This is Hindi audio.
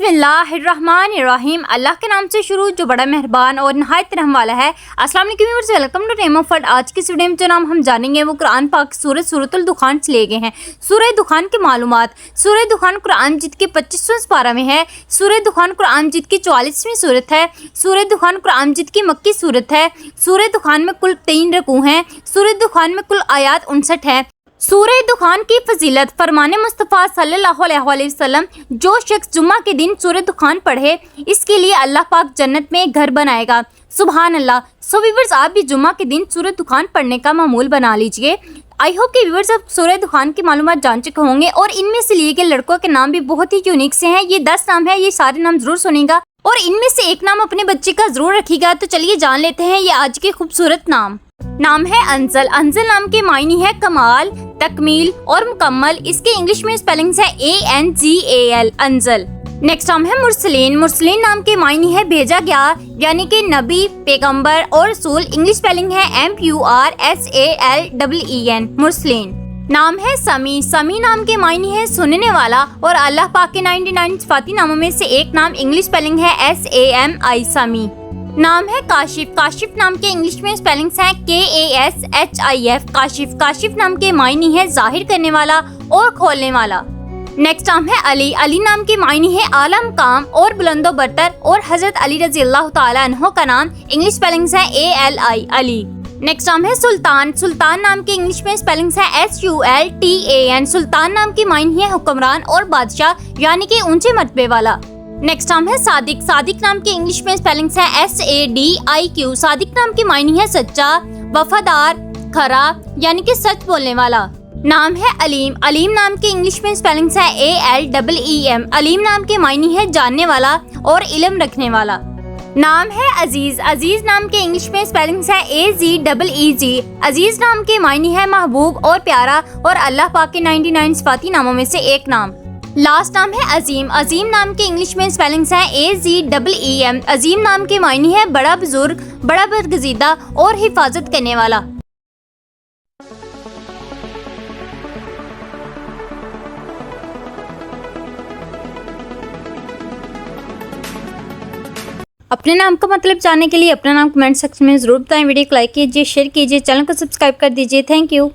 बिस्मिल्लाहिर्रहमानिर्रहीम। अल्लाह के नाम से शुरू जो बड़ा मेहरबान और नहायत रहम वाला है। अस्सलाम वालेकुम viewers, welcome to name of word. आज की इस वीडियो में जो नाम हम जानेंगे वो कुरान पाक सूरतुल दुखान से लिए गए हैं। सूरह दुखान की मालूमात। सूरह दुखान कुरान मजीद के 25वें पारा में है। सूरह दुखान कुरान मजीद की 44वीं सूरत है। सूरह दुखान कुरान मजीद की मक्की सूरत है। सूरह दुखान में कुल 3 रकू हैं। सूरह दुखान में कुल आयात 59 है। सूरह दुखान की फजीलत। फरमाने मुस्तफ़ा सल्लल्लाहु अलैहि वसल्लम, जो शख्स जुम्मा के दिन सूरह दुखान पढ़े इसके लिए अल्लाह पाक जन्नत में एक घर बनाएगा। सुभान अल्लाह। सो व्यूअर्स, आप भी जुम्मा के दिन सूरह दुखान पढ़ने का मामूल बना लीजिए। आई होप कि व्यूअर्स आप सूरह दुखान की मालूमात जान चुके होंगे और इनमें से लिए गए लड़कों के नाम भी बहुत ही यूनिक से हैं। ये 10 नाम है, ये सारे नाम जरूर सुनेगा और इनमें से एक नाम अपने बच्चे का जरूर रखिएगा। तो चलिए जान लेते हैं ये आज के खूबसूरत नाम है अंजल। अंजल नाम के मायने है कमाल, तकमील और मुकम्मल। इसके इंग्लिश में स्पेलिंग्स है ANGAL, अंजल। नेक्स्ट नाम है मुरसलीन। मुरसलीन नाम के मायने है भेजा गया, यानी कि नबी, पैगंबर और रसूल। इंग्लिश स्पेलिंग है MURSALEEN, मुरसलीन। नाम है समी। समी नाम के मायने है सुनने वाला और अल्लाह पाक के 99 सिफाती नामों में से एक नाम इंग्लिश स्पेलिंग है SAMI, समी। नाम है काशिफ। काशिफ नाम के इंग्लिश में स्पेलिंग्स हैं KASHIF, काशिफ। काशिफ नाम के मायने है जाहिर करने वाला और खोलने वाला। नेक्स्ट नाम है अली। अली नाम के मायने है आला मकाम और बुलंदो बरतर और हजरत अली रजी अल्लाह ताला अन्हो का नाम इंग्लिश स्पेलिंग्स है ALI, अली। नेक्स्ट नाम है सुल्तान। सुल्तान नाम के इंग्लिश में स्पेलिंग्स है SULTAN। सुल्तान नाम के मायने है हुक्मरान और बादशाह, यानी कि ऊंचे मर्तबे वाला। नेक्स्ट नाम है सादिक। सादिक नाम के इंग्लिश में स्पेलिंग्स है SADIQ। सादिक नाम के मायने है सच्चा, वफादार, खरा, यानी कि सच बोलने वाला। नाम है अलीम। अलीम नाम के इंग्लिश में स्पेलिंग्स है ALEEM। अलीम नाम के मायने है जानने वाला और इल्म रखने वाला। नाम है अजीज। अजीज नाम के इंग्लिश में स्पेलिंग्स है AZEEG। अजीज नाम के मायने है महबूब और प्यारा और अल्लाह पाक के 99 सिफाती नामों में से एक नाम। लास्ट नाम है अजीम। अजीम नाम के इंग्लिश में स्पेलिंग्स है AZEEM। अजीम नाम के मायने है बड़ा बुजुर्ग, बड़ा बरगजीदा और हिफाजत करने वाला। अपने नाम का मतलब जानने के लिए अपना नाम कमेंट सेक्शन में जरूर बताएं। वीडियो को लाइक कीजिए, शेयर कीजिए, चैनल को सब्सक्राइब कर दीजिए। Thank you.